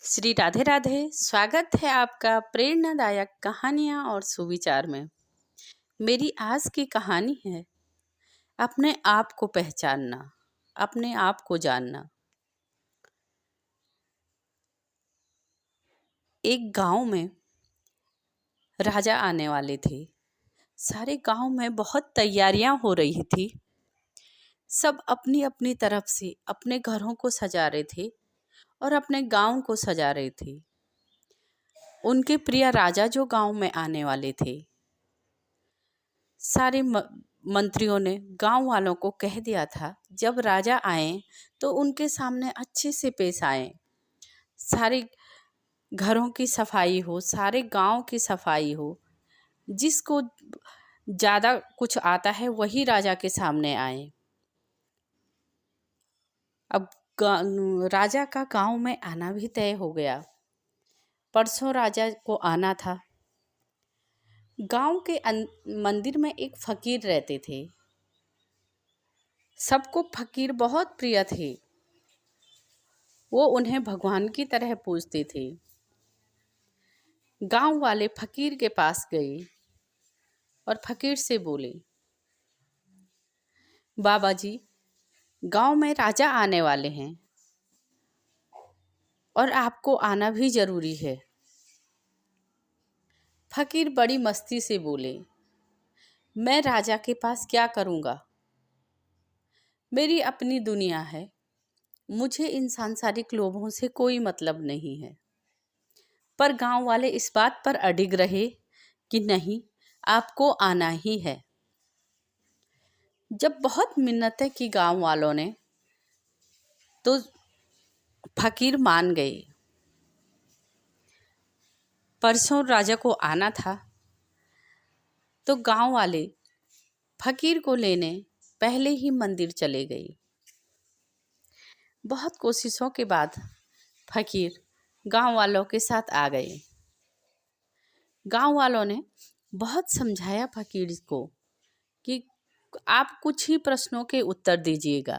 श्री राधे राधे। स्वागत है आपका प्रेरणादायक कहानियाँ और सुविचार में। मेरी आज की कहानी है अपने आप को पहचानना, अपने आप को जानना। एक गांव में राजा आने वाले थे। सारे गांव में बहुत तैयारियां हो रही थी। सब अपनी अपनी तरफ से अपने घरों को सजा रहे थे और अपने गांव को सजा रहे थे। उनके प्रिय राजा जो गांव में आने वाले थे, सारे मंत्रियों ने गांव वालों को कह दिया था जब राजा आए तो उनके सामने अच्छे से पेश आए। सारे घरों की सफाई हो, सारे गांव की सफाई हो। जिसको ज़्यादा कुछ आता है वही राजा के सामने आए। अब राजा का गांव में आना भी तय हो गया। परसों राजा को आना था। गांव के मंदिर में एक फकीर रहते थे। सबको फकीर बहुत प्रिय थे। वो उन्हें भगवान की तरह पूजते थे। गांव वाले फकीर के पास गए और फकीर से बोले, बाबा जी, गांव में राजा आने वाले हैं और आपको आना भी जरूरी है। फकीर बड़ी मस्ती से बोले, मैं राजा के पास क्या करूँगा? मेरी अपनी दुनिया है। मुझे इन सांसारिक लोभों से कोई मतलब नहीं है। पर गांव वाले इस बात पर अडिग रहे कि नहीं, आपको आना ही है। जब बहुत मिन्नतें की गांव वालों ने तो फकीर मान गए। परसों राजा को आना था तो गांव वाले फकीर को लेने पहले ही मंदिर चले गए। बहुत कोशिशों के बाद फकीर गांव वालों के साथ आ गए। गांव वालों ने बहुत समझाया फकीर को कि आप कुछ ही प्रश्नों के उत्तर दीजिएगा।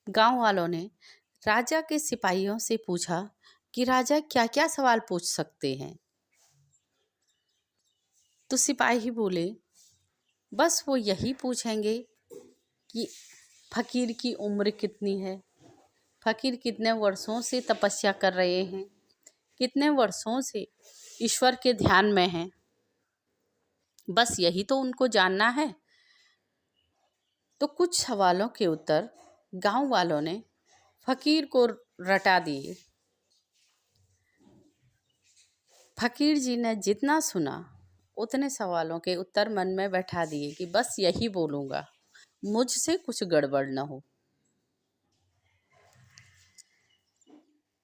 गांव वालों ने राजा के सिपाहियों से पूछा कि राजा क्या क्या सवाल पूछ सकते हैं। तो सिपाही बोले, बस वो यही पूछेंगे कि फकीर की उम्र कितनी है, फकीर कितने वर्षों से तपस्या कर रहे हैं, कितने वर्षों से ईश्वर के ध्यान में हैं। बस यही तो उनको जानना है। तो कुछ सवालों के उत्तर गांव वालों ने फकीर को रटा दिए। फकीर जी ने जितना सुना उतने सवालों के उत्तर मन में बैठा दिए कि बस यही बोलूँगा, मुझसे कुछ गड़बड़ न हो।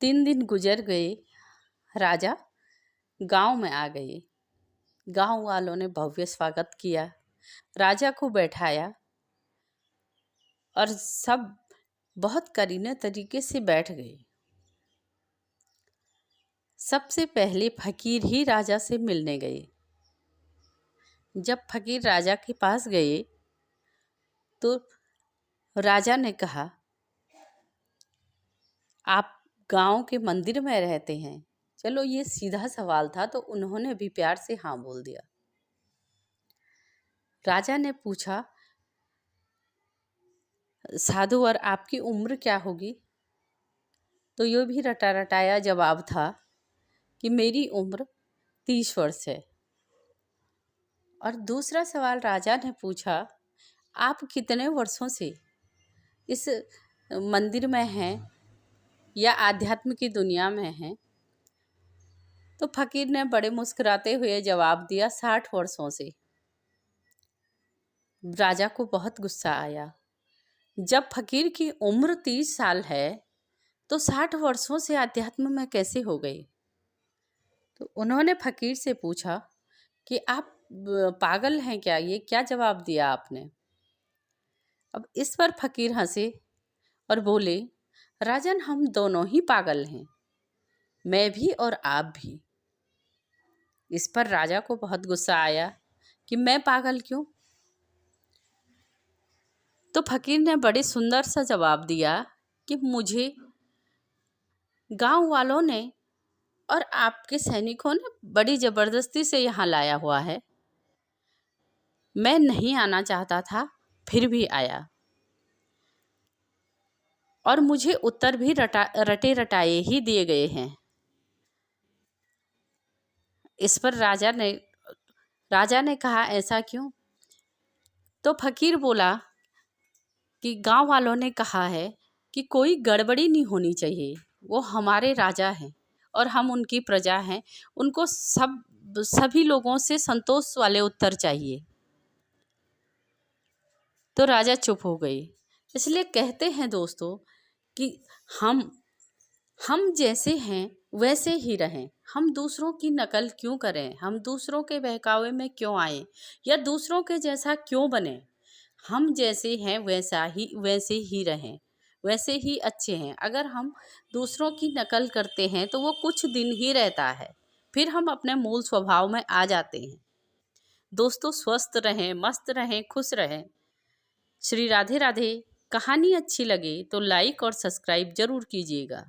3 दिन गुजर गए। राजा गांव में आ गए। गांव वालों ने भव्य स्वागत किया, राजा को बैठाया और सब बहुत करीने तरीके से बैठ गए। सबसे पहले फकीर ही राजा से मिलने गए। जब फकीर राजा के पास गए तो राजा ने कहा, आप गांव के मंदिर में रहते हैं? चलो, ये सीधा सवाल था तो उन्होंने भी प्यार से हाँ बोल दिया। राजा ने पूछा, साधु और आपकी उम्र क्या होगी? तो ये भी रटा रटाया जवाब था कि मेरी उम्र 30 वर्ष है। और दूसरा सवाल राजा ने पूछा, आप कितने वर्षों से इस मंदिर में हैं या आध्यात्म की दुनिया में हैं? तो फकीर ने बड़े मुस्कुराते हुए जवाब दिया, 60 वर्षों से। राजा को बहुत गुस्सा आया। जब फकीर की उम्र 30 साल है तो 60 वर्षों से अध्यात्म में कैसे हो गई? तो उन्होंने फकीर से पूछा कि आप पागल हैं क्या? ये क्या जवाब दिया आपने? अब इस पर फकीर हंसे और बोले, राजन, हम दोनों ही पागल हैं, मैं भी और आप भी। इस पर राजा को बहुत गुस्सा आया कि मैं पागल क्यों? तो फकीर ने बड़े सुंदर सा जवाब दिया कि मुझे गांव वालों ने और आपके सैनिकों ने बड़ी जबरदस्ती से यहाँ लाया हुआ है। मैं नहीं आना चाहता था, फिर भी आया, और मुझे उत्तर भी रटे रटाए ही दिए गए हैं। इस पर राजा ने कहा, ऐसा क्यों? तो फकीर बोला कि गांव वालों ने कहा है कि कोई गड़बड़ी नहीं होनी चाहिए, वो हमारे राजा हैं और हम उनकी प्रजा हैं, उनको सभी लोगों से संतोष वाले उत्तर चाहिए। तो राजा चुप हो गए। इसलिए कहते हैं दोस्तों कि हम जैसे हैं वैसे ही रहें। हम दूसरों की नकल क्यों करें? हम दूसरों के बहकावे में क्यों आए, या दूसरों के जैसा क्यों बने? हम जैसे हैं वैसे ही रहें, वैसे ही अच्छे हैं। अगर हम दूसरों की नकल करते हैं तो वो कुछ दिन ही रहता है, फिर हम अपने मूल स्वभाव में आ जाते हैं। दोस्तों, स्वस्थ रहें, मस्त रहें, खुश रहें। श्री राधे राधे। कहानी अच्छी लगे तो लाइक और सब्सक्राइब जरूर कीजिएगा।